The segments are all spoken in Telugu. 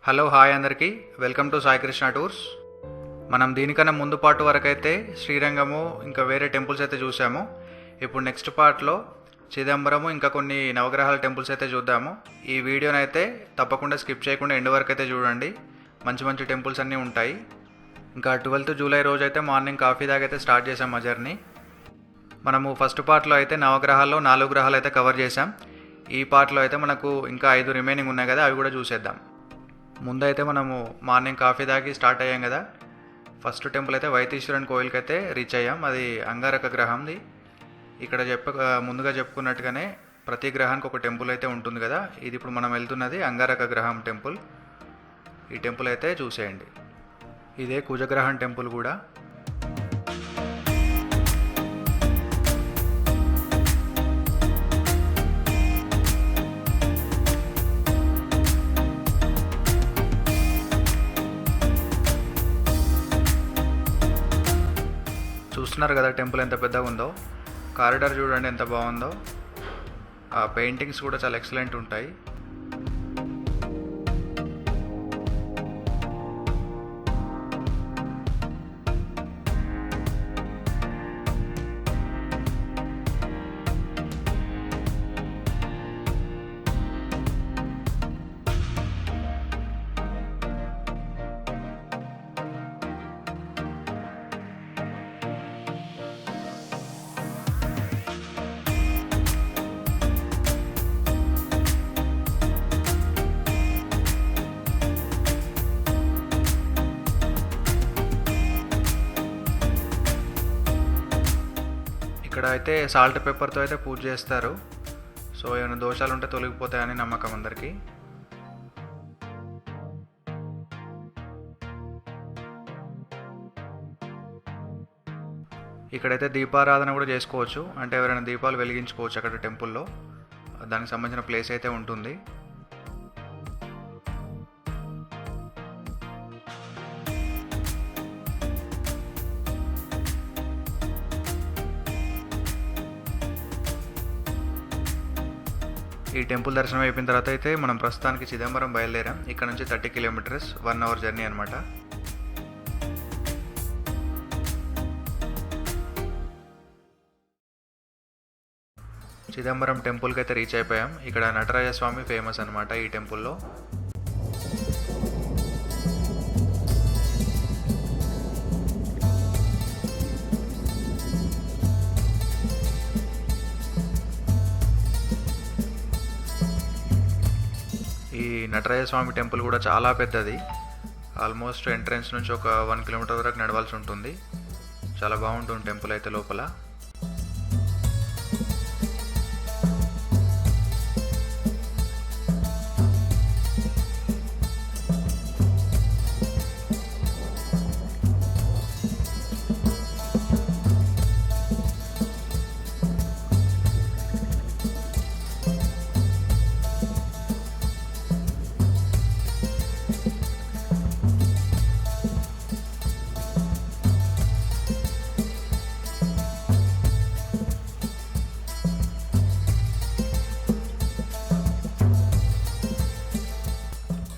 హలో హాయ్ అందరికీ welcome to Sai Krishna tours. మనం దీనికన్నా ముందు పార్ట్ వరకు అయితే శ్రీరంగము ఇంకా వేరే టెంపుల్స్ అయితే చూసాము. ఇప్పుడు నెక్స్ట్ పార్ట్లో చిదంబరము ఇంకా కొన్ని నవగ్రహాల టెంపుల్స్ అయితే చూద్దాము. ఈ వీడియోని అయితే తప్పకుండా స్కిప్ చేయకుండా ఎండ్ వరకు అయితే చూడండి. మంచి మంచి టెంపుల్స్ అన్నీ ఉంటాయి. ఇంకా 12th జూలై రోజు అయితే మార్నింగ్ కాఫీ దాగైతే స్టార్ట్ చేసాం మా జర్నీ. మనము ఫస్ట్ పార్ట్లో అయితే నవగ్రహాల్లో 4 గ్రహాలు అయితే కవర్ చేసాం. ఈ పార్ట్లో అయితే మనకు ఇంకా 5 రిమైనింగ్ ఉన్నాయి కదా, అవి కూడా చూసేద్దాం. ముందైతే మనము మార్నింగ్ కాఫీ తాగి స్టార్ట్ అయ్యాం కదా. ఫస్ట్ టెంపుల్ అయితే వైతీశ్వరన్ కోయిల్కి అయితే రీచ్ అయ్యాం. అది అంగారక గ్రహంది. ఇక్కడ ముందుగా చెప్పుకున్నట్టుగానే ప్రతి గ్రహానికి ఒక టెంపుల్ అయితే ఉంటుంది కదా. ఇది ఇప్పుడు మనం వెళ్తున్నది అంగారక గ్రహం టెంపుల్. ఈ టెంపుల్ అయితే చూసేయండి. ఇదే కుజగ్రహం టెంపుల్ కూడా. చూస్తున్నారు కదా టెంపుల్ ఎంత పెద్దగా ఉందో. కారిడార్ చూడండి ఎంత బాగుందో. ఆ పెయింటింగ్స్ కూడా చాలా ఎక్సలెంట్ ఉంటాయి. ఇక్కడ అయితే సాల్ట్ పేపర్తో అయితే పూజ చేస్తారు. సో ఏమైనా దోషాలు ఉంటే తొలగిపోతాయని నమ్మకం అందరికీ. ఇక్కడైతే దీపారాధన కూడా చేసుకోవచ్చు. అంటే ఎవరైనా దీపాలు వెలిగించుకోవచ్చు అక్కడ టెంపుల్లో. దానికి సంబంధించిన ప్లేస్ అయితే ఉంటుంది. ఈ టెంపుల్ దర్శనం అయిపోయిన తర్వాత అయితే మనం ప్రస్తుతానికి చిదంబరం బయలుదేరాం. ఇక్కడ నుంచి 30 కిలోమీటర్స్, 1 అవర్ జర్నీ అనమాట. చిదంబరం టెంపుల్కి అయితే రీచ్ అయిపోయాం. ఇక్కడ నటరాజస్వామి ఫేమస్ అనమాట ఈ టెంపుల్లో. ఈ నటరాజస్వామి టెంపుల్ కూడా చాలా పెద్దది. ఆల్మోస్ట్ ఎంట్రన్స్ నుంచి ఒక 1 కిలోమీటర్ వరకు నడవాల్సి ఉంటుంది. చాలా బాగుంటుంది టెంపుల్ అయితే లోపల.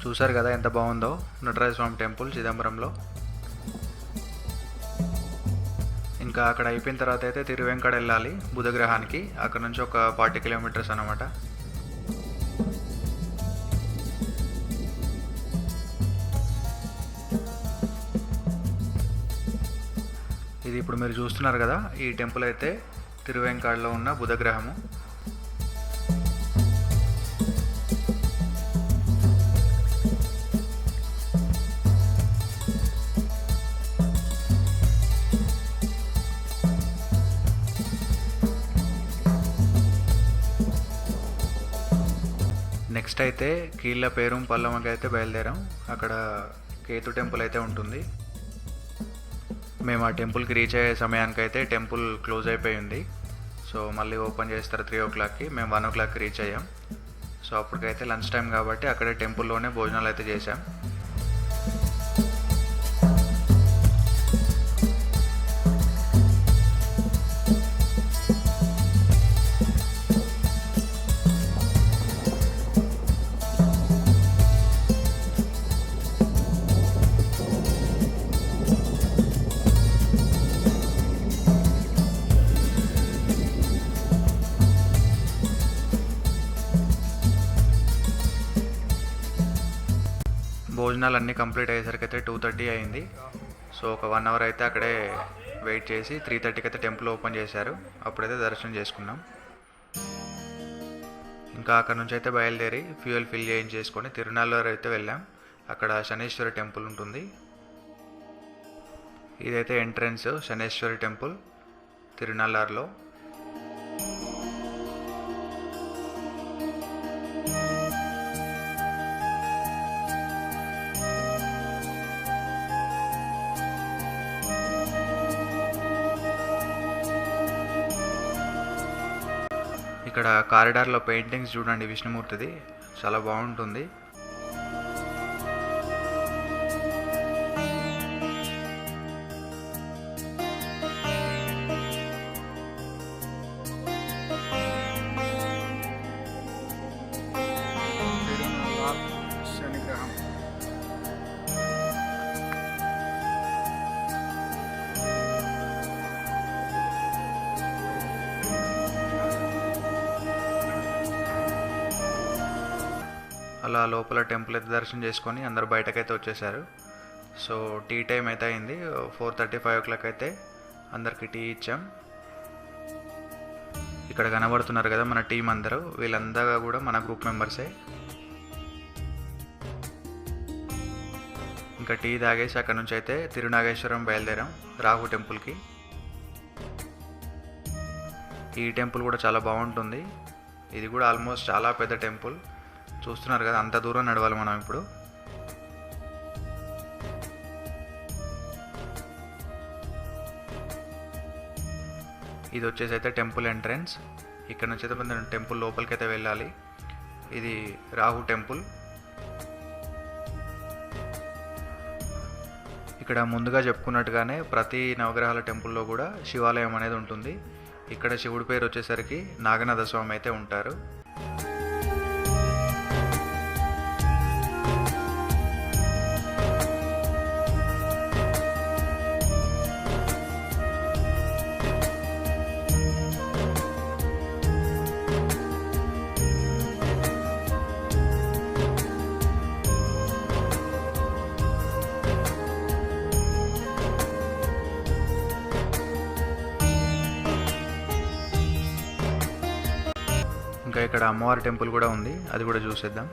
చూసారు కదా ఎంత బాగుందో నటరాజస్వామి టెంపుల్ చిదంబరంలో. ఇంకా అక్కడ అయిపోయిన తర్వాత అయితే తిరువెంకడ వెళ్ళాలి బుధగ్రహానికి. అక్కడ నుంచి ఒక 40 కిలోమీటర్స్ అన్నమాట. ఇది ఇప్పుడు మీరు చూస్తున్నారు కదా, ఈ టెంపుల్ అయితే తిరువెంకాడలో ఉన్న బుధగ్రహము. నెక్స్ట్ అయితే కీళ్ళ పేరుం పల్లమ్మకి అయితే బయలుదేరాం. అక్కడ కేతు టెంపుల్ అయితే ఉంటుంది. మేము ఆ టెంపుల్కి రీచ్ అయ్యే సమయానికైతే టెంపుల్ క్లోజ్ అయిపోయింది. సో మళ్ళీ ఓపెన్ చేస్తారు 3 o'clockకి. మేము 1 o'clockకి రీచ్ అయ్యాం. సో అప్పటికైతే లంచ్ టైం కాబట్టి అక్కడే టెంపుల్లోనే భోజనాలు అయితే చేసాం. భోజనాలు అన్నీ కంప్లీట్ అయ్యేసరికి అయితే 2:30 అయింది. సో ఒక 1 అవర్ అయితే అక్కడే వెయిట్ చేసి 3:30కి అయితే టెంపుల్ ఓపెన్ చేశారు. అప్పుడైతే దర్శనం చేసుకున్నాం. ఇంకా అక్కడ నుంచి అయితే బయలుదేరి ఫ్యూయల్ ఫిల్ చేయించేసుకొని తిరునాళ్ళూరు అయితే వెళ్ళాం. అక్కడ శనేశ్వరి టెంపుల్ ఉంటుంది. ఇదైతే ఎంట్రన్స్ శనేశ్వరి టెంపుల్ తిరునల్లారులో. ఇక్కడ కారిడార్లో పెయింటింగ్స్ చూడండి, విష్ణుమూర్తిది చాలా బాగుంటుంది. అలా లోపల టెంపుల్ అయితే దర్శనం చేసుకొని అందరు బయటకైతే వచ్చేసారు. సో టీ టైం అయితే అయింది. 4:35 అయితే అందరికి టీ ఇచ్చాం. ఇక్కడ కనబడుతున్నారు కదా మన టీం అందరూ, వీళ్ళందరూ కూడా మన గ్రూప్ మెంబర్సే. ఇంకా టీ తాగేసి అక్కడ నుంచి అయితే తిరునాగేశ్వరం బయలుదేరాం రాహు టెంపుల్కి. ఈ టెంపుల్ కూడా చాలా బాగుంటుంది. ఇది కూడా ఆల్మోస్ట్ చాలా పెద్ద టెంపుల్. చూస్తున్నారు కదా, అంత దూరం నడవాలి మనం ఇప్పుడు. ఇది వచ్చేసి అయితే టెంపుల్ ఎంట్రన్స్. ఇక్కడ నుంచి అయితే మనం టెంపుల్ లోపలికి అయితే వెళ్ళాలి. ఇది రాహు టెంపుల్. ఇక్కడ ముందుగా చెప్పుకున్నట్టుగానే ప్రతి నవగ్రహాల టెంపుల్లో కూడా శివాలయం అనేది ఉంటుంది. ఇక్కడ శివుడి పేరు వచ్చేసరికి నాగనాథ స్వామి అయితే ఉంటారు. ఇంకా ఇక్కడ అమ్మవారి టెంపుల్ కూడా ఉంది, అది కూడా చూసేద్దాం.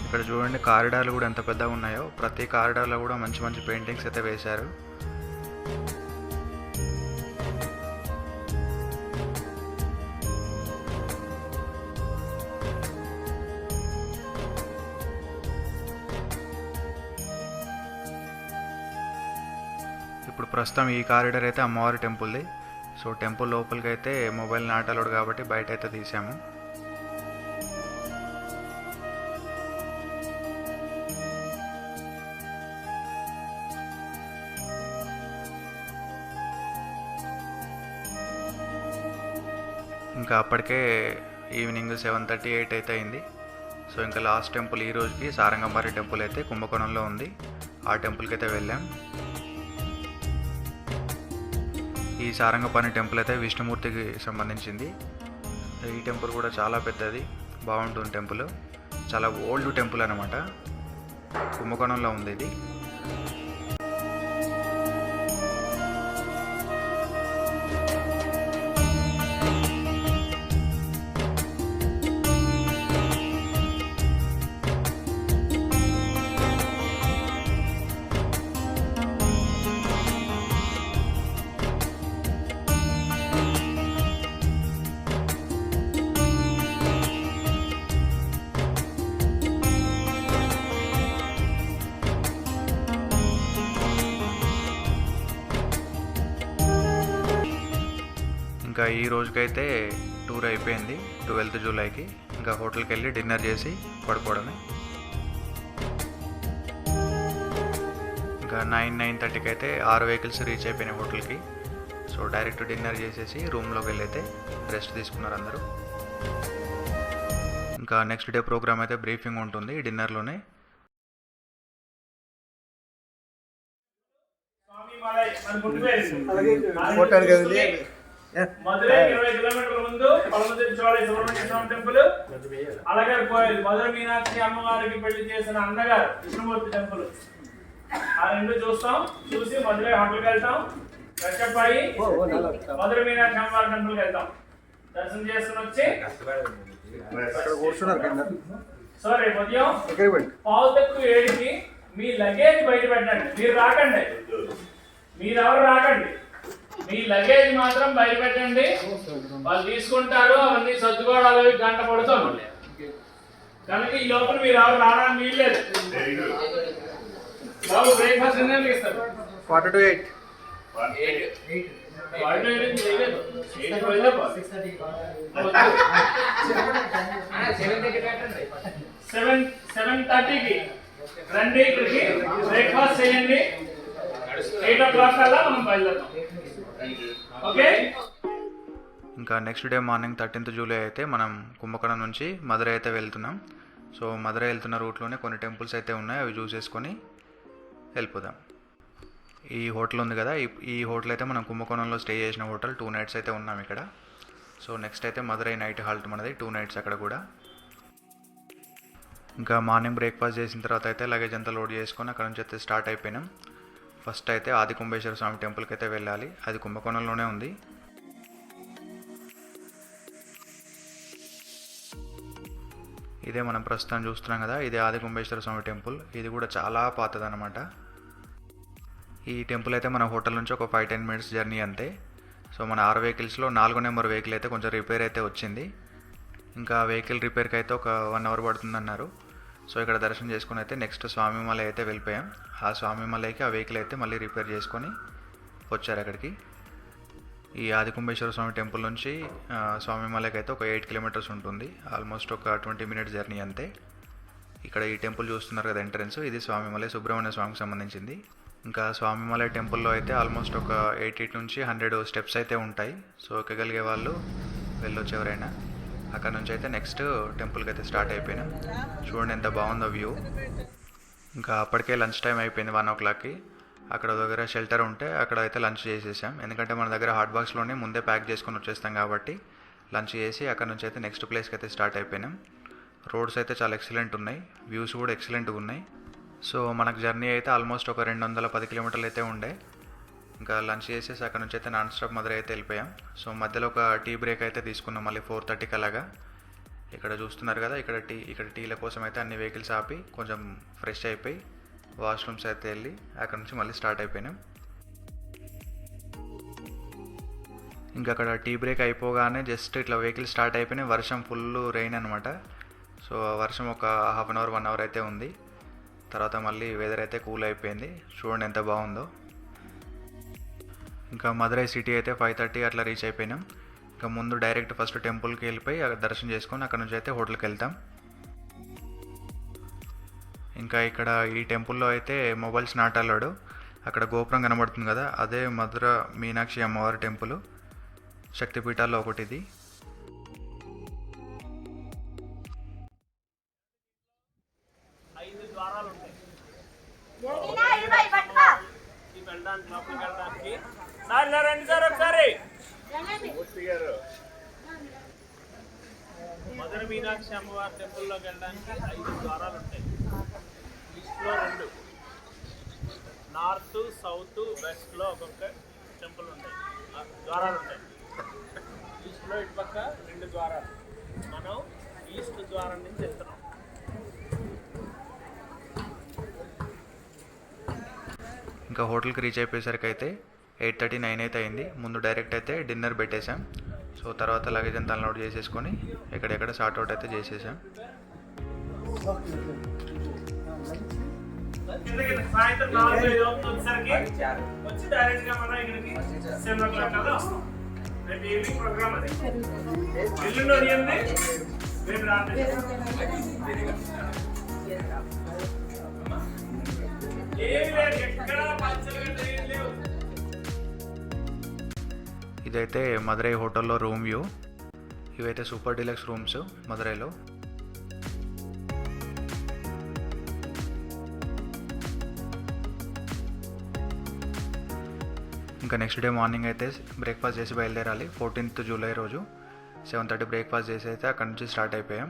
ఇక్కడ చూడండి కారిడార్లు కూడా ఎంత పెద్దగా ఉన్నాయో. ప్రతి కారిడార్లో కూడా మంచి మంచి పెయింటింగ్స్ అయితే వేశారు. ఇప్పుడు ప్రస్తుతం ఈ కారిడార్ అయితే అమ్మవారి టెంపుల్ది. సో టెంపుల్ లోపలికి అయితే మొబైల్ నాట్ అలౌడ్ కాబట్టి బయట అయితే తీసాము. ఇంకా అప్పటికే ఈవినింగ్ 7:38 అయితే అయింది. సో ఇంకా లాస్ట్ టెంపుల్ ఈ రోజుకి సారంగంబారి టెంపుల్ అయితే కుంభకోణంలో ఉంది. ఆ టెంపుల్కి అయితే వెళ్ళాం. ఈ సారంగపాణి టెంపుల్ అయితే విష్ణుమూర్తికి సంబంధించింది. ఈ టెంపుల్ కూడా చాలా పెద్దది, బాగుంటుంది టెంపుల్. చాలా ఓల్డ్ టెంపుల్ అనమాట. కుంభకోణంలో ఉంది ఇది. ఇంకా ఈ రోజుకైతే టూర్ అయిపోయింది 12th జూలైకి. ఇంకా హోటల్కి వెళ్ళి డిన్నర్ చేసి పడుకోవడమే. ఇంకా 9:30కి అయితే 6 వెహికల్స్ రీచ్ అయిపోయినాయి హోటల్కి. సో డైరెక్ట్ డిన్నర్ చేసేసి రూమ్లోకి వెళ్ళైతే రెస్ట్ తీసుకున్నారు అందరూ. ఇంకా నెక్స్ట్ డే ప్రోగ్రామ్ అయితే బ్రీఫింగ్ ఉంటుంది డిన్నర్లోనే. మధురై 20 కిలోమీటర్ల ముందు పలమతిరిచోళ సుబ్రహ్మణ్య స్వామి టెంపుల్, అలగర్ కోయిల్ మధుర మీనాక్షి అమ్మవారికి పెళ్లి చేసిన అన్నగారు విష్ణుమూర్తి టెంపుల్. ఆ రెండు చూస్తాం. చూసి మధురై హోటల్కి వెళ్తాం, ఫ్రెషప్ అయ్యి మధుర మీనాక్షి అమ్మవారి టెంపుల్కి వెళ్తాం. దర్శనం చేసుకుని వచ్చి సో రేపు ఉదయం 6:45కి మీ లగేజ్ బయట పెట్టండి. మీరు రాకండి, మీరెవరు రాకండి, మీ లగేజ్ మాత్రం బయట పెట్టండి. వాళ్ళు తీసుకుంటారు, అవన్నీ సర్దుకోవడాలు గంట పడుతుంది కనుక ఈ లోపల మీరు ఎవరు రావడానికి వీల్లేదు. బాబు బ్రేక్ఫాస్ట్ ఎన్ని ఇస్తారు? 4 to 8. 7:30కి రండి, ఇక్కడికి బ్రేక్ఫాస్ట్ చేయండి. 8 o'clock కల్లా మనం బయలుదేరుతాం. ఓకే. ఇంకా next day morning 13th July అయితే మనం కుంభకోణం నుంచి మధురై అయితే వెళ్తున్నాం. సో మధురై వెళ్తున్న రూట్లోనే కొన్ని టెంపుల్స్ అయితే ఉన్నాయి, అవి చూసేసుకొని వెళ్ళిపోదాం. ఈ హోటల్ ఉంది కదా, ఈ హోటల్ అయితే మనం కుంభకోణంలో స్టే చేసిన హోటల్. 2 nights అయితే ఉన్నాం ఇక్కడ. సో నెక్స్ట్ అయితే మధురై నైట్ హాల్ట్ మనది, 2 nights అక్కడ కూడా. ఇంకా మార్నింగ్ బ్రేక్ఫాస్ట్ చేసిన తర్వాత అయితే లగేజ్ అంతా లోడ్ చేసుకొని అక్కడ నుంచి అయితే స్టార్ట్ అయిపోయినాం. ఫస్ట్ అయితే ఆది కుంభేశ్వర స్వామి టెంపుల్కి అయితే వెళ్ళాలి, అది కుంభకోణంలోనే ఉంది. ఇదే మనం ప్రస్తుతం చూస్తున్నాం కదా, ఇదే ఆది కుంభేశ్వర స్వామి టెంపుల్. ఇది కూడా చాలా పాతదన్నమాట. ఈ టెంపుల్ అయితే మన హోటల్ నుంచి ఒక 5-10 minutes జర్నీ అంతే. సో మన 6 vehiclesలో 4వ నెంబర్ వెహికల్ అయితే కొంచెం రిపేర్ అయితే వచ్చింది. ఇంకా వెహికల్ రిపేర్కి అయితే ఒక 1 hour పడుతుందన్నారు. సో ఇక్కడ దర్శనం చేసుకుని అయితే నెక్స్ట్ స్వామిమలై అయితే వెళ్ళిపోయాం. ఆ స్వామిమలైకి ఆ వెహికల్ అయితే మళ్ళీ రిపేర్ చేసుకొని వచ్చారు అక్కడికి. ఈ ఆది కుంభేశ్వర స్వామి టెంపుల్ నుంచి స్వామిమలైకి అయితే ఒక 8 kilometers ఉంటుంది, ఆల్మోస్ట్ ఒక 20 minutes జర్నీ అంతే. ఇక్కడ ఈ టెంపుల్ చూస్తున్నారు కదా ఎంట్రన్స్, ఇది స్వామిమలై సుబ్రహ్మణ్య స్వామికి సంబంధించింది. ఇంకా స్వామిమలై టెంపుల్లో అయితే ఆల్మోస్ట్ ఒక 80 నుంచి 100 steps అయితే ఉంటాయి. సో ఎక్కగలిగే వాళ్ళు వెళ్ళొచ్చు ఎవరైనా. అక్కడ నుంచి అయితే నెక్స్ట్ టెంపుల్కి అయితే స్టార్ట్ అయిపోయినాం. చూడండి ఎంత బాగుందో వ్యూ. ఇంకా అప్పటికే లంచ్ టైం అయిపోయింది 1 o'clockకి. అక్కడ దగ్గర షెల్టర్ ఉంటే అక్కడ అయితే లంచ్ చేసేసాం. ఎందుకంటే మన దగ్గర హాట్ బాక్స్లోనే ముందే ప్యాక్ చేసుకొని వచ్చేస్తాం కాబట్టి లంచ్ చేసి అక్కడ నుంచి అయితే నెక్స్ట్ ప్లేస్కి అయితే స్టార్ట్ అయిపోయినాం. రోడ్స్ అయితే చాలా ఎక్సలెంట్ ఉన్నాయి, వ్యూస్ కూడా ఎక్సలెంట్గా ఉన్నాయి. సో మనకు జర్నీ అయితే ఆల్మోస్ట్ ఒక 210 kilometers అయితే ఉండే. ఇంకా లంచ్ చేసేసి అక్కడ నుంచి అయితే నాన్ స్టాప్ మధురై అయితే వెళ్ళిపోయాం. సో మధ్యలో ఒక టీ బ్రేక్ అయితే తీసుకున్నాం మళ్ళీ 4:30కి అలాగా. ఇక్కడ చూస్తున్నారు కదా, ఇక్కడ టీల కోసం అయితే అన్ని వెహికల్స్ ఆపి కొంచెం ఫ్రెష్ అయిపోయి వాష్రూమ్స్ అయితే వెళ్ళి అక్కడ నుంచి మళ్ళీ స్టార్ట్ అయిపోయినాం. ఇంకా అక్కడ టీ బ్రేక్ అయిపోగానే జస్ట్ ఇట్లా వెహికల్ స్టార్ట్ అయిపోయినాయి. వర్షం ఫుల్ రెయిన్ అనమాట. సో వర్షం ఒక 1/2 hour 1 hour అయితే ఉంది. తర్వాత మళ్ళీ వెదర్ అయితే కూల్ అయిపోయింది. చూడండి ఎంత బాగుందో. ఇంకా మధురై సిటీ అయితే 5:30 అట్లా రీచ్ అయిపోయినాం. ఇంకా ముందు డైరెక్ట్ ఫస్ట్ టెంపుల్కి వెళ్ళిపోయి అక్కడ దర్శనం చేసుకొని అక్కడ నుంచి అయితే హోటల్కి వెళ్తాం. ఇంకా ఇక్కడ ఈ టెంపుల్లో అయితే మొబైల్స్ నాట్ అలౌడ్. అక్కడ గోపురం కనబడుతుంది కదా, అదే మధుర మీనాక్షి అమ్మవారి టెంపుల్, శక్తిపీఠాల్లో ఒకటి ఇది. మధుర మీనాక్షి అమ్మవారి టెంపుల్లోకి వెళ్ళడానికి 5 ద్వారాలు ఉంటాయి. ఈస్ట్లో 2, నార్త్, సౌత్, వెస్ట్లో ఒక్కొక్క టెంపుల్ ఉంటాయి, ద్వారాలు ఉంటాయి. ఈస్ట్లో ఇటుపక్క 2 ద్వారాలు. మనం ఈస్ట్ ద్వారం నుంచి వెళ్తున్నాం. ఇంకా హోటల్కి రీచ్ అయిపోయేసరికి అయితే 8:30 9 అయితే అయింది. ముందు డైరెక్ట్ అయితే డిన్నర్ పెట్టేశాం. సో తర్వాత లగేజ్ అంతా అన్లోడ్ చేసేసుకొని ఎక్కడెక్కడ సార్ట్ అవుట్ అయితే చేసేసాం. సాయంత్రం 4-5 వచ్చేసరికి వచ్చి డైరెక్ట్గా మనం ఇక్కడికి 7 o'clock కల్లా వస్తాం. రేపు ఈవినింగ్ ప్రోగ్రామ్ అది. ఎల్లుండి ఉదయంది, రేపు రాత్రి. ఏమి లేదు, ఎక్కడ పచ్చలు ఏం లేవు. ఇదైతే మధురై హోటల్లో రూమ్ వ్యూ. ఇవైతే సూపర్ డీలక్స్ రూమ్స్ మధురైలో. ఇంకా నెక్స్ట్ డే మార్నింగ్ అయితే బ్రేక్ఫాస్ట్ చేసి బయలుదేరాలి. 14th జూలై రోజు 7:30 బ్రేక్ఫాస్ట్ చేసి అయితే అక్కడ నుంచి స్టార్ట్ అయిపోయాం.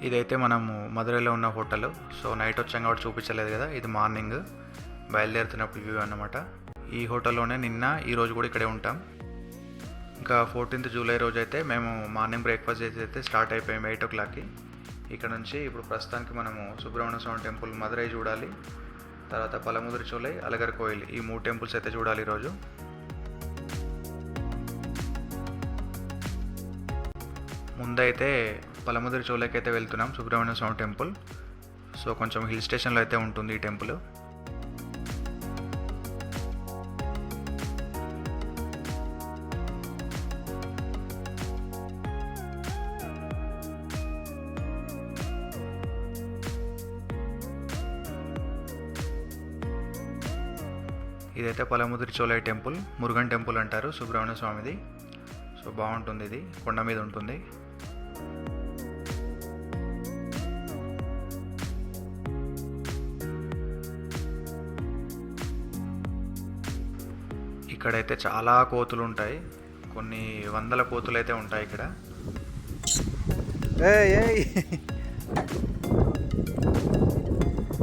ఇదైతే మనము మధురైలో ఉన్న హోటల్. సో నైట్ వచ్చాం కాబట్టి చూపించలేదు కదా, ఇది మార్నింగ్ బయలుదేరుతున్నప్పుడు వ్యూ అన్నమాట. ఈ హోటల్లోనే నిన్న ఈరోజు కూడా ఇక్కడే ఉంటాం. ఇంకా 14th జూలై రోజు అయితే మేము మార్నింగ్ బ్రేక్ఫాస్ట్ చేసి అయితే స్టార్ట్ అయిపోయాం 8 o'clockకి. ఇక్కడ నుంచి ఇప్పుడు ప్రస్తుతానికి మనము సుబ్రహ్మణ్య స్వామి టెంపుల్ మధురై చూడాలి, తర్వాత పలముదిరి చోలై, అలగర్ కోయిల్, ఈ 3 టెంపుల్స్ అయితే చూడాలి ఈరోజు. ముందైతే పలముదిరి చోలైకి అయితే వెళ్తున్నాం, సుబ్రహ్మణ్య స్వామి టెంపుల్. సో కొంచెం హిల్ స్టేషన్లో అయితే ఉంటుంది ఈ టెంపుల్. ఇదైతే పలముదిరి చోలై టెంపుల్, మురుగన్ టెంపుల్ అంటారు సుబ్రహ్మణ్య స్వామిది. సో బాగుంటుంది, ఇది కొండ మీద ఉంటుంది. ఇక్కడైతే చాలా కోతులు ఉంటాయి, కొన్ని వందల కోతులు అయితే ఉంటాయి ఇక్కడ.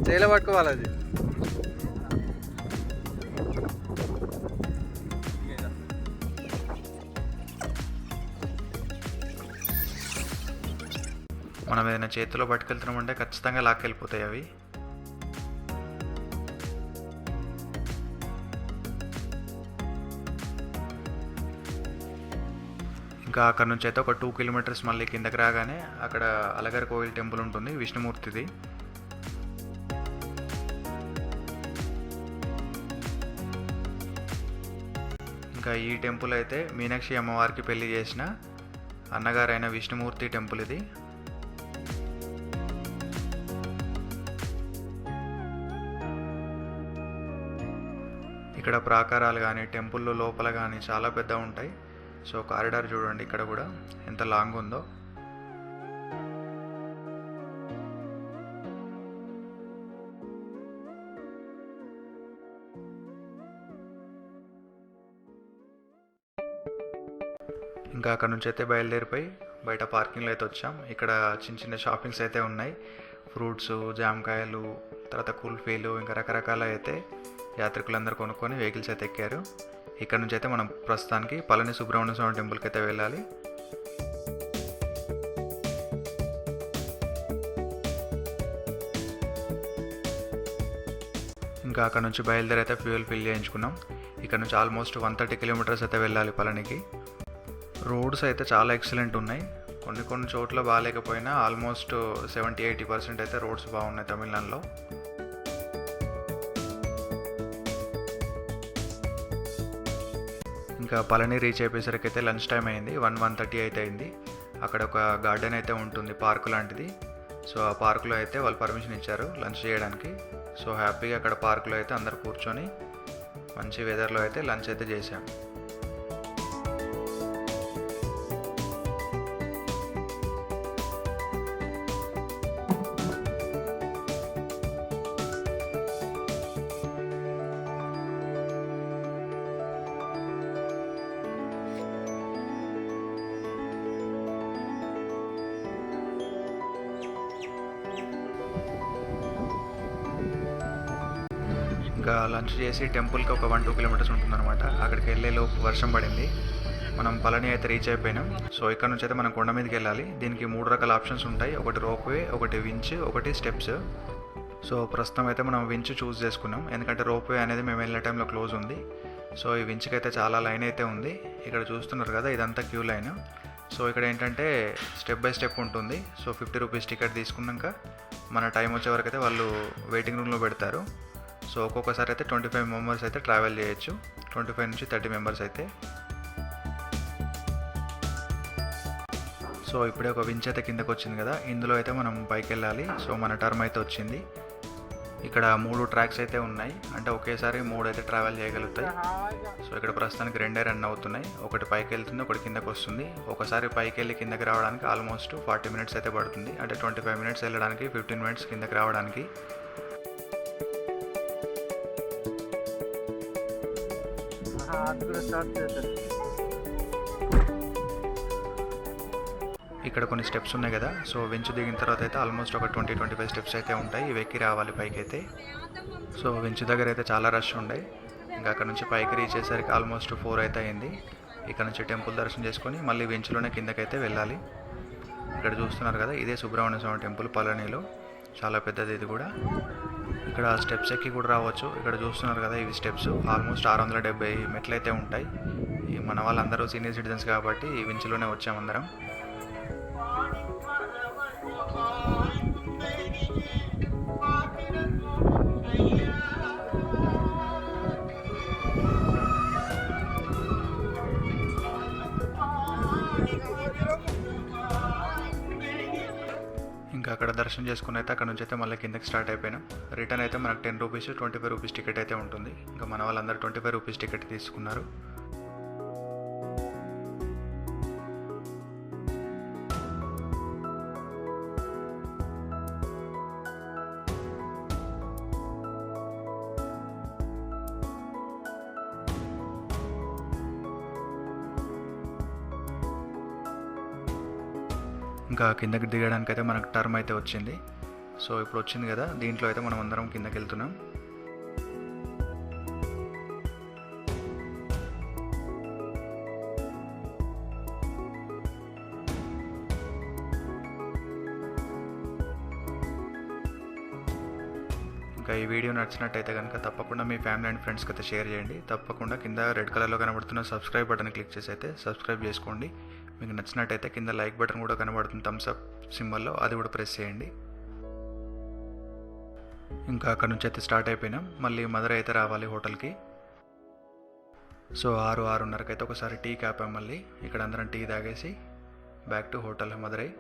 చేలో పట్టుకోవాలి అది. మనం ఏదైనా చేతిలో పట్టుకెళ్తున్నామంటే ఖచ్చితంగా లాక్కెళ్ళిపోతాయి అవి. ఇంకా అక్కడ నుంచి అయితే ఒక 2 kilometers మళ్ళీ కిందకి రాగానే అక్కడ అలగర్ కోయిల్ టెంపుల్ ఉంటుంది, విష్ణుమూర్తిది. ఇంకా ఈ టెంపుల్ అయితే మీనాక్షి అమ్మవారికి పెళ్లి చేసిన అన్నగారైన విష్ణుమూర్తి టెంపుల్ ఇది. ఇక్కడ ప్రాకారాలు కానీ టెంపుల్లో లోపల కానీ చాలా పెద్ద ఉంటాయి. సో కారిడార్ చూడండి ఇక్కడ కూడా ఎంత లాంగ్ ఉందో. ఇంకా అక్కడ నుంచి అయితే బయలుదేరిపోయి బయట పార్కింగ్లో అయితే వచ్చాం. ఇక్కడ చిన్న చిన్న షాపింగ్స్ అయితే ఉన్నాయి, ఫ్రూట్స్, జామకాయలు, తర్వాత కుల్ఫీలు, ఇంకా రకరకాల అయితే యాత్రికులందరూ కొనుక్కొని వెహికల్స్ అయితే ఎక్కారు. ఇక్కడ నుంచి అయితే మనం ప్రస్తుతానికి పళని సుబ్రహ్మణ్య స్వామి టెంపుల్కి అయితే వెళ్ళాలి. ఇంకా అక్కడ నుంచి బయలుదేరి అయితే ఫ్యూయల్ ఫిల్ చేయించుకున్నాం. ఇక్కడ నుంచి ఆల్మోస్ట్ 130 kilometers అయితే వెళ్ళాలి పళనికి. రోడ్స్ అయితే చాలా ఎక్సలెంట్ ఉన్నాయి, కొన్ని చోట్ల బాగాలేకపోయినా ఆల్మోస్ట్ 70-80% అయితే రోడ్స్ బాగున్నాయి తమిళనాడులో. ఇంకా పళని రీచ్ అయిపోయేసరికి అయితే లంచ్ టైం అయింది, 1:30 అయితే అయింది. అక్కడ ఒక గార్డెన్ అయితే ఉంటుంది, పార్కు లాంటిది. సో ఆ పార్కులో అయితే వాళ్ళు పర్మిషన్ ఇచ్చారు లంచ్ చేయడానికి. సో హ్యాపీగా అక్కడ పార్కులో అయితే అందరు కూర్చొని మంచి వెదర్లో అయితే లంచ్ అయితే చేశాం. ఇంకా లంచ్ చేసి టెంపుల్కి ఒక 1-2 kilometers ఉంటుందన్నమాట. అక్కడికి వెళ్ళే లోపు వర్షం పడింది. మనం పళని అయితే రీచ్ అయిపోయినాం. సో ఇక్కడ నుంచి అయితే మనం కొండ మీదకి వెళ్ళాలి. దీనికి 3 రకాల ఆప్షన్స్ ఉంటాయి, ఒకటి రోప్వే, ఒకటి వించ్, ఒకటి స్టెప్స్. సో ప్రస్తుతం అయితే మనం వించ్ చూస్ చేసుకున్నాం, ఎందుకంటే రోప్వే అనేది మేము వెళ్ళే టైంలో క్లోజ్ ఉంది. సో ఈ వించ్కి అయితే చాలా లైన్ అయితే ఉంది. ఇక్కడ చూస్తున్నారు కదా, ఇదంతా క్యూ లైన్. సో ఇక్కడ ఏంటంటే స్టెప్ బై స్టెప్ ఉంటుంది. సో 50 rupees టికెట్ తీసుకున్నాక మన టైం వచ్చే వరకు అయితే వాళ్ళు వెయిటింగ్ రూమ్లో పెడతారు. సో ఒక్కొక్కసారి అయితే 25 members అయితే ట్రావెల్ చేయొచ్చు, 25 నుంచి 30 members అయితే. సో ఇప్పుడే ఒక వించ్ అయితే కిందకు వచ్చింది కదా, ఇందులో అయితే మనం పైకి వెళ్ళాలి. సో మన టర్మ్ అయితే వచ్చింది. ఇక్కడ 3 ట్రాక్స్ అయితే ఉన్నాయి, అంటే ఒకేసారి 3 అయితే ట్రావెల్ చేయగలుగుతాయి. సో ఇక్కడ ప్రస్తుతానికి 2 రన్ అవుతున్నాయి, ఒకటి పైకి వెళ్తుంది, ఒకటి కిందకు వస్తుంది. ఒకసారి పైకి వెళ్ళి కిందకి రావడానికి ఆల్మోస్ట్ 40 minutes అయితే పడుతుంది, అంటే 25 minutes వెళ్ళడానికి, 15 minutes కిందకి రావడానికి. ఇక్కడ కొన్ని స్టెప్స్ ఉన్నాయి కదా, సో వెంచు దిగిన తర్వాత అయితే ఆల్మోస్ట్ ఒక 20-25 స్టెప్స్ అయితే ఉంటాయి. ఇవి ఎక్కి రావాలి పైకి అయితే. సో వెంచు దగ్గర అయితే చాలా రష్ ఉండే. ఇంకా అక్కడ నుంచి పైకి రీచ్ అయ్యేసరికి ఆల్మోస్ట్ 4 అయితే అయింది. ఇక్కడ నుంచి టెంపుల్ దర్శనం చేసుకొని మళ్ళీ వెంచులోనే కిందకైతే వెళ్ళాలి. ఇక్కడ చూస్తున్నారు కదా, ఇదే సుబ్రహ్మణ్య స్వామి టెంపుల్ పళనిలో. చాలా పెద్దది ఇది కూడా. ఇక్కడ స్టెప్స్ ఎక్కి కూడా రావచ్చు. ఇక్కడ చూస్తున్నారు కదా, ఇవి స్టెప్స్ ఆల్మోస్ట్ 670 మెట్లు అయితే ఉంటాయి. మన వాళ్ళందరూ సీనియర్ సిటిజన్స్ కాబట్టి ఈ వెంచులోనే వచ్చామందరం. ఇంకా అక్కడ దర్శనం చేసుకుని అయితే అక్కడ నుంచి అయితే మళ్ళీ కిందకి స్టార్ట్ అయిపోయినాం. రిటర్న్ అయితే మనకు 10 రూపీస్ 25 రూపీస్ టికెట్ అయితే ఉంటుంది. ఇంకా మన వాళ్ళందరూ 25 రూపీస్ టికెట్ తీసుకున్నారు. ఇంకా కిందకి దిగడానికి అయితే మనకు టర్మ్ అయితే వచ్చింది. సో ఇప్పుడు వచ్చింది కదా, దీంట్లో అయితే మనం అందరం కిందకి వెళ్తున్నాం. ఇంకా ఈ వీడియో నచ్చినట్టయితే కనుక తప్పకుండా మీ ఫ్యామిలీ అండ్ ఫ్రెండ్స్కి అయితే షేర్ చేయండి. తప్పకుండా కింద రెడ్ కలర్లో కనబడుతున్న సబ్స్క్రైబ్ బటన్ క్లిక్ చేసి అయితే సబ్స్క్రైబ్ చేసుకోండి. మీకు నచ్చినట్టయితే కింద లైక్ బటన్ కూడా కనబడుతుంది థమ్స్ అప్ సింబల్లో, అది కూడా ప్రెస్ చేయండి. ఇంకా అక్కడ నుంచి అయితే స్టార్ట్ అయిపోయినాం. మళ్ళీ మధురై అయితే రావాలి హోటల్కి. సో 6-6:30కి అయితే ఒకసారి టీ కాపాం. మళ్ళీ ఇక్కడ అందరం టీ తాగేసి బ్యాక్ టు హోటల్ మధురై.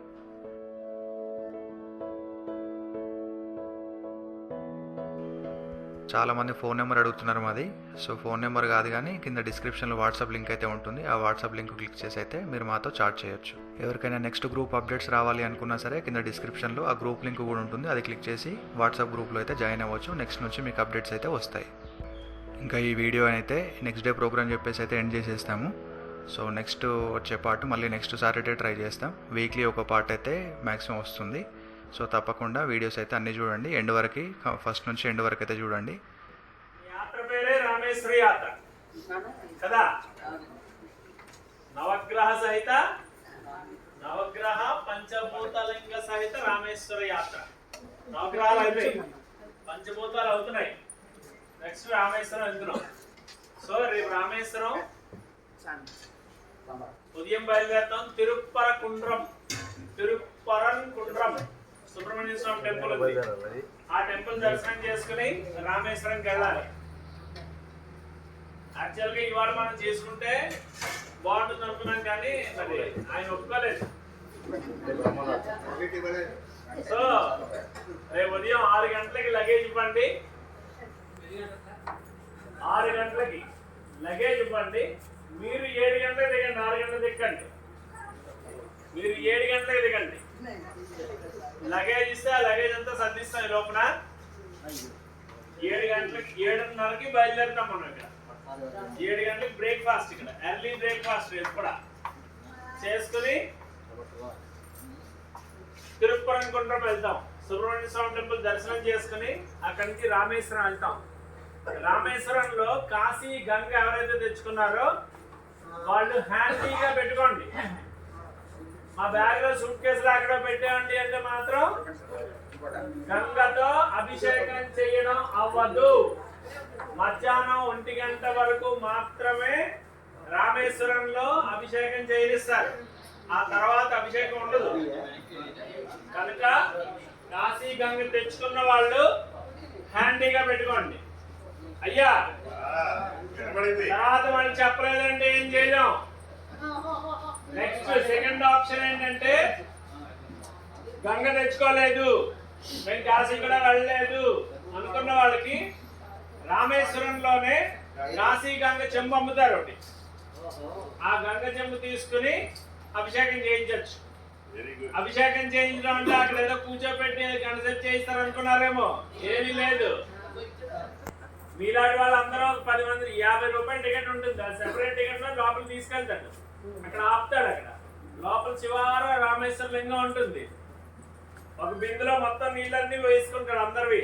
చాలామంది ఫోన్ నెంబర్ అడుగుతున్నారు మాది. సో ఫోన్ నెంబర్ కాదు కానీ కింద డిస్క్రిప్షన్లో వాట్సాప్ లింక్ అయితే ఉంటుంది. ఆ వాట్సాప్ లింక్ క్లిక్ చేసి అయితే మీరు మాతో చాట్ చేయొచ్చు. ఎవరికైనా నెక్స్ట్ గ్రూప్ అప్డేట్స్ రావాలి అనుకున్నా సరే కింద డిస్క్రిప్షన్లో ఆ గ్రూప్ లింక్ కూడా ఉంటుంది. అది క్లిక్ చేసి వాట్సాప్ గ్రూప్లో అయితే జాయిన్ అవ్వచ్చు. నెక్స్ట్ నుంచి మీకు అప్డేట్స్ అయితే వస్తాయి. ఇంకా ఈ వీడియో అయితే నెక్స్ట్ డే ప్రోగ్రామ్ చెప్పేసి అయితే ఎండ్ చేసేస్తాము. సో నెక్స్ట్ వచ్చే పార్ట్ మళ్ళీ నెక్స్ట్ సాటర్డే ట్రై చేస్తాం. వీక్లీ ఒక పార్ట్ అయితే మ్యాక్సిమం వస్తుంది. సో తప్పకుండా వీడియోస్ అయితే అన్నీ చూడండి, ఎండ్ వరకు, ఫస్ట్ నుంచి ఎండ్ వరకు అయితే చూడండి. యాత్ర పేరే రామేశ్వర యాత్ర కదా. నవగ్రహ సహిత నవగ్రహ పంచభూతలింగ సహిత రామేశ్వర యాత్ర. నవగ్రహాలు అయిపోయి పంచభూతాలు అవుతున్నాయి. నెక్స్ట్ రామేశ్వరం వెళ్తున్నాం. సో రేపు రామేశ్వరం ఉదయం బయలుదేరుతాం. తిరుప్పరకుండ్రం సుబ్రహ్మణ్య స్వామి టెంపుల్ ఉంది. ఆ టెంపుల్ దర్శనం చేసుకుని రామేశ్వరంకి వెళ్ళాలి. యాక్చువల్గా ఇవాళ మనం చేసుకుంటే బాగుంటుంది అనుకున్నాం, కానీ మరి ఆయన ఒప్పుకోలేదు. సో రేపు ఉదయం 6 గంటలకి లగేజ్ ఇవ్వండి. 6 గంటలకి లగేజ్ ఇవ్వండి. మీరు 7 గంటలకు దిగండి. 6 గంటలకు దిక్కండి. మీరు 7 గంటలకు దిగండి. లగేజ్ ఇస్తే ఆ లగేజ్ అంతా సర్దిస్తాం. ఈ లోపల 7 గంటలకి 7:30కి బయలుదేరుతాం. మనం ఇక్కడ 7 గంటలకు బ్రేక్ఫాస్ట్, ఇక్కడ ఎర్లీ బ్రేక్ఫాస్ట్ కూడా చేసుకుని తిరుప్పరంకుంట్రం వెళ్తాం. సుబ్రహ్మణ్య స్వామి టెంపుల్ దర్శనం చేసుకుని అక్కడి నుంచి రామేశ్వరం వెళ్తాం. రామేశ్వరంలో కాశీ గంగ ఎవరైతే తెచ్చుకున్నారో వాళ్ళు హ్యాండీగా పెట్టుకోండి. మా బ్యాగ్ లో సూట్ కేసులు అక్కడ పెట్టేయండి అంటే మాత్రం గంగతో అభిషేకం చేయడం అవ్వదు. మధ్యాహ్నం 1 గంట వరకు మాత్రమే రామేశ్వరంలో అభిషేకం చేయనిస్తారు. ఆ తర్వాత అభిషేకం ఉండదు. కనుక కాశీ గంగ తెచ్చుకున్న వాళ్ళు హ్యాండీగా పెట్టుకోండి. అయ్యా తర్వాత వాళ్ళు చెప్పలేదంటే ఏం చేయలేం. నెక్స్ట్ సెకండ్ ఆప్షన్ ఏంటంటే గంగ తెచ్చుకోలేదు, మేము కాశీ కూడా వెళ్ళలేదు అనుకున్న వాళ్ళకి రామేశ్వరంలోనే కాశీ గంగ చెంబు అమ్ముతారు ఒకటి. ఆ గంగ చెంబు తీసుకుని అభిషేకం చేయించవచ్చు. అభిషేకం చేయించడం అంటే అక్కడ ఏదో కూర్చోబెట్టి గణసేపు చేయిస్తారు అనుకున్నారేమో. ఏమీ లేదు. మీలాంటి వాళ్ళందరూ ఒక 10 మంది 50 రూపాయల టికెట్ ఉంటుంది, అది సెపరేట్ టికెట్ లో లోపలికి తీసుకెళ్తాడు, అక్కడ ఆపుతాడు. అక్కడ లోపల చివర రామేశ్వర లింగం ఉంటుంది, ఒక బిందులో మొత్తం నీళ్ళన్నీ వేసుకుంటాడు అందరివి.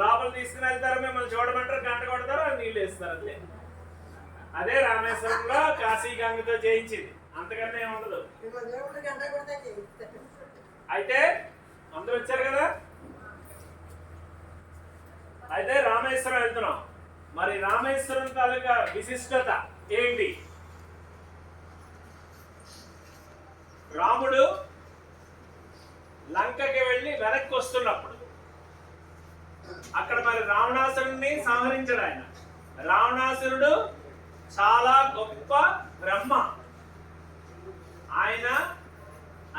లోపల తీసుకుని వెళ్తారు, మిమ్మల్ని చూడమంటారు, గంట కొడతారు, నీళ్ళు వేస్తారు అంతే. అదే రామేశ్వరంలో కాశీ గంగతో చేయించింది, అంతకన్నా ఏమి ఉండదు. అయితే అందరూ వచ్చారు కదా, అయితే రామేశ్వరం వెళ్తున్నాం. మరి రామేశ్వరం తాలూకా విశిష్టత ఏంటి? రాముడు లంకకి వెళ్ళి వెనక్కి వస్తున్నప్పుడు అక్కడ మరి రావణాసురుడిని సంహరించాడు ఆయన. రావణాసురుడు చాలా గొప్ప బ్రహ్మ, ఆయన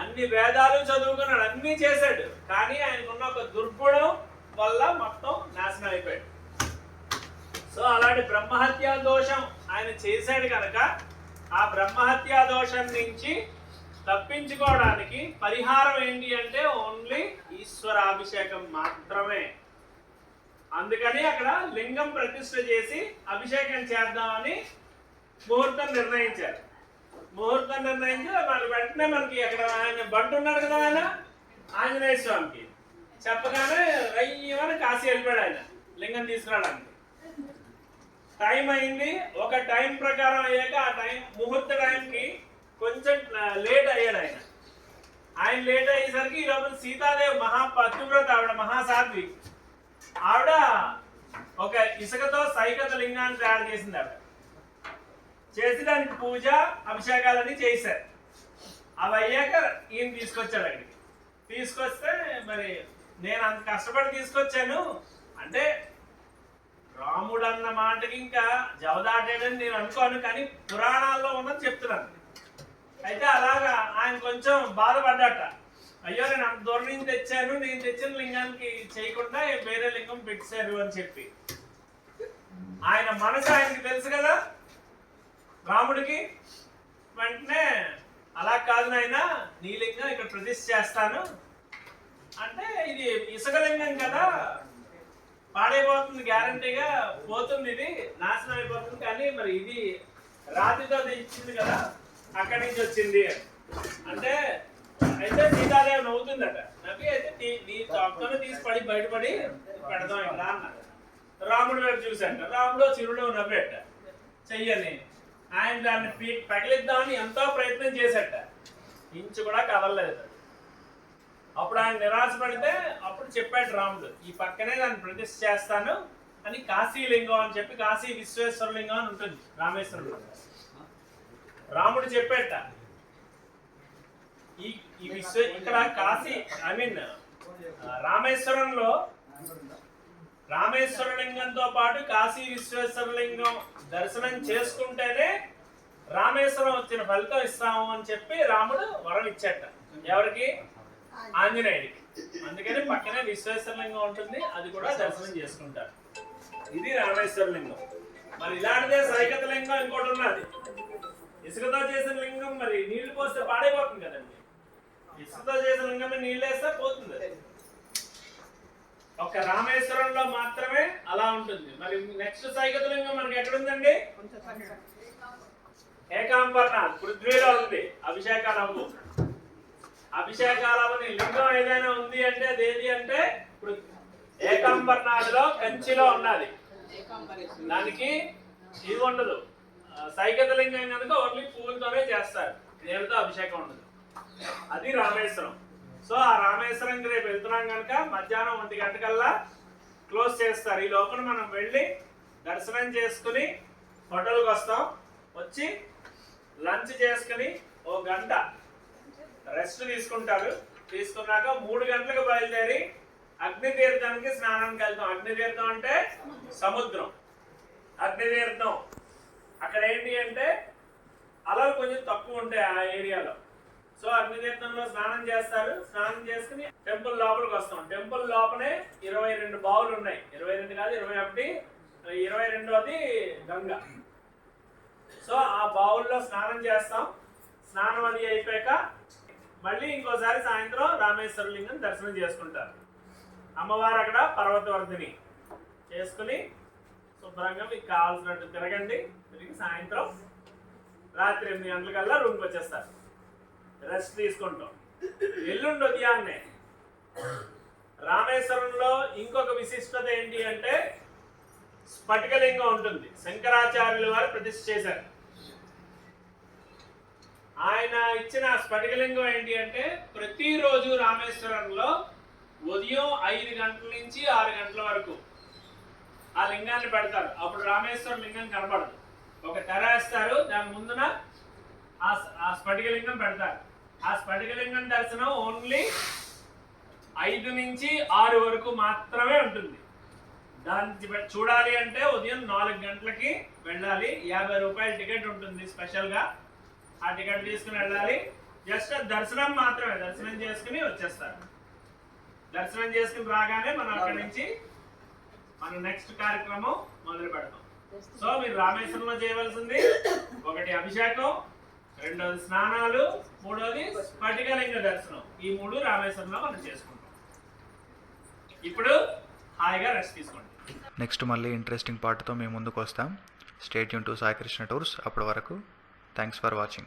అన్ని వేదాలు చదువుకున్నాడు, అన్ని చేశాడు, కానీ ఆయనకున్న ఒక దుర్గుణం వల్ల మొత్తం నాశనం అయిపోయాడు. సో అలాంటి బ్రహ్మహత్యా దోషం ఆయన చేశాడు కనుక ఆ బ్రహ్మహత్యా దోషం నుంచి తప్పించుకోవడానికి పరిహారం ఏంటి అంటే ఓన్లీ ఈశ్వరాభిషేకం మాత్రమే. అందుకని అక్కడ లింగం ప్రతిష్ఠ చేసి అభిషేకం చేద్దామని ముహూర్తం నిర్ణయించారు. ముహూర్తం నిర్ణయించి మరి వెంటనే మనకి అక్కడ ఆయన బంటు ఉన్నాడు కదా, ఆయన ఆంజనేయ స్వామికి చెప్పగానే రయ్యమని కాశీ వెళ్ళిపోయాడు ఆయన లింగం తీసుకురావడానికి. టైం అయింది, ఒక టైం ప్రకారం అయ్యాక ఆ టైం ముహూర్త టైంకి కొంచెం లేట్ అయ్యాడు ఆయన. ఆయన లేట్ అయ్యేసరికి ఈ లోపల సీతాదేవి పతివ్రత, ఆవిడ మహాసాధ్వి, ఆవిడ ఒక ఇసుకతో సైకత లింగాన్ని తయారు చేసింది. ఆవిడ చేసి దానికి పూజ అభిషేకాలన్నీ చేశారు. అవి అయ్యాక ఈయన తీసుకొచ్చాడు అక్కడికి. తీసుకొస్తే మరి నేను అంత కష్టపడి తీసుకొచ్చాను అంటే రాముడు అన్న మాటకి ఇంకా జవదాటాడని నేను అనుకోను, కానీ పురాణాల్లో ఉన్నది చెప్తున్నాను. అయితే అలాగా ఆయన కొంచెం బాధపడ్డట, అయ్యో నేను అంత దూరం నుంచి తెచ్చాను, నేను తెచ్చిన లింగానికి చేయకుండా వేరే లింగం పెట్టారు అని చెప్పి. ఆయన మనసు ఆయనకి తెలుసు కదా రాముడికి. వెంటనే అలా కాదు నాయనా, నీ లింగం ఇక్కడ ప్రతిష్ఠ చేస్తాను అంటే, ఇది ఇసుక లింగం కదా, పాడైపోతుంది, గ్యారంటీగా పోతుంది, ఇది నాశనం అయిపోతుంది, కానీ మరి ఇది రాతితో ఇచ్చింది కదా, అక్కడి నుంచి వచ్చింది అంటే. అయితే సీతాదేవి నవ్వుతుందట, నవ్వి అయితే నీ తొక్కను తీసి బయటపడి పెడదాం ఇక్కడ అన్నారు. రాముడి వైపు చూశాట, రాముడు చిరుడు నవ్వేట చెయ్యని. ఆయన దాన్ని పగిలిద్దామని ఎంతో ప్రయత్నం చేశాట, ఇంచు కూడా కదలలేదు. అప్పుడు ఆయన నిరాశపడితే అప్పుడు చెప్పాడు రాముడు, ఈ పక్కనే దాన్ని ప్రతిష్ఠ చేస్తాను అని కాశీలింగం అని చెప్పి, కాశీ విశ్వేశ్వర లింగం అని ఉంటుంది రామేశ్వరంలో. రాముడు చెప్పేట ఈ ఇక్కడ కాశీ రామేశ్వరంలో రామేశ్వర లింగంతో పాటు కాశీ విశ్వేశ్వర లింగం దర్శనం చేసుకుంటేనే రామేశ్వరం వచ్చిన ఫలితం ఇస్తాము అని చెప్పి రాముడు వరం ఇచ్చాట. ఎవరికి? ఆంజనేయుడికి. అందుకని పక్కనే విశ్వేశ్వర లింగం ఉంటుంది, అది కూడా దర్శనం చేసుకుంటారు. ఇది రామేశ్వర లింగం. మరి ఇలాంటిదే సైకత లింగం ఇంకోటి ఉన్నది, ఇసుకతో చేసిన లింగం. మరి నీళ్లు పోస్తే పాడైపోతుంది కదండి, ఇసుకతో చేసిన లింగం నీళ్ళు వేస్తే పోతుంది. ఒక రామేశ్వరంలో మాత్రమే అలా ఉంటుంది. మరి నెక్స్ట్ సైకత లింగం మనకి ఎక్కడుందండి? ఏకాంబర్నాథ్ పృథ్వీలో ఉంది. అభిషేకాలవు లింగం ఏదైనా ఉంది అంటే అది ఏది అంటే ఏకాంబర్నాథ్ లో కంచిలో ఉన్నది. దానికి ఇది ఉండదు, సైకత లింగం కనుక ఓన్లీ పువ్వులతోనే చేస్తారు, నేలతో అభిషేకం ఉండదు. అది రామేశ్వరం. సో ఆ రామేశ్వరంకి రేపు వెళ్తున్నాం కనుక మధ్యాహ్నం 1 గంటకల్లా క్లోజ్ చేస్తారు. ఈ లోపల మనం వెళ్ళి దర్శనం చేసుకుని హోటల్కి వస్తాం. వచ్చి లంచ్ చేసుకుని 1 గంట రెస్ట్ తీసుకుంటారు. తీసుకున్నాక 3 గంటలకు బయలుదేరి అగ్నితీర్థానికి స్నానానికి వెళ్తాం. అగ్నితీర్థం అంటే సముద్రం. అగ్నితీర్థం అక్కడ ఏంటి అంటే అలలు కొంచెం తక్కువ ఉంటాయి ఆ ఏరియాలో. సో అగ్నితీర్థంలో స్నానం చేస్తారు. స్నానం చేసుకుని టెంపుల్ లోపలికి వస్తాం. టెంపుల్ లోపలే 22 బావులు ఉన్నాయి. 22 కాదు 21. 22ది గంగ. సో ఆ బావుల్లో స్నానం చేస్తాం. స్నానం అది అయిపోయాక మళ్ళీ ఇంకోసారి సాయంత్రం రామేశ్వర లింగం దర్శనం చేసుకుంటారు. అమ్మవారు అక్కడ పర్వతవర్ధిని చేసుకుని శుభ్రంగా మీకు కావాల్సినట్టు తిరగండి. తిరిగి సాయంత్రం రాత్రి 8 గంటలకల్లా రూమ్కి వచ్చేస్తారు. రెస్ట్ తీసుకుంటాం. ఎల్లుండి ఉదయాన్నే రామేశ్వరంలో ఇంకొక విశిష్టత ఏంటి అంటే స్ఫటికలింగం ఉంటుంది. శంకరాచార్యుల వారు ప్రతిష్ఠ చేశారు. ఆయన ఇచ్చిన స్ఫటికలింగం ఏంటి అంటే ప్రతిరోజు రామేశ్వరంలో ఉదయం 5 గంటల నుంచి 6 గంటల వరకు ఆ లింగాన్ని పెడతారు. అప్పుడు రామేశ్వరం లింగం కనబడదు. ఒక తెర వేస్తారు, దాని ముందున ఆ స్ఫటికలింగం పెడతారు. ఆ స్ఫటికలింగం దర్శనం ఓన్లీ 5 నుంచి 6 వరకు మాత్రమే ఉంటుంది. దాన్ని చూడాలి అంటే ఉదయం 4 గంటలకి వెళ్ళాలి. 50 రూపాయల టికెట్ ఉంటుంది స్పెషల్గా. ఆ టికెట్ తీసుకుని వెళ్ళాలి. జస్ట్ దర్శనం మాత్రమే, దర్శనం చేసుకుని వచ్చేస్తారు. దర్శనం చేసుకుని రాగానే మనం అక్కడి నుంచి మన నెక్స్ట్ కార్యక్రమం మొదలు పెడతాం. సో మీరు రామేశ్వరంలో చేయవలసింది 1 అభిషేకం, 2 స్నానాలు, 3 స్ఫటికలింగ దర్శనం. ఈ 3 రామేశ్వరంలో మనం చేసుకుంటాం. ఇప్పుడు హాయిగా రెస్ట్ తీసుకోండి. నెక్స్ట్ మళ్ళీ ఇంట్రెస్టింగ్ పార్ట్తో మేము ముందుకు వస్తాం. Stay tune to Sai Krishna tours. అప్పటి వరకు థ్యాంక్స్ ఫర్ వాచింగ్.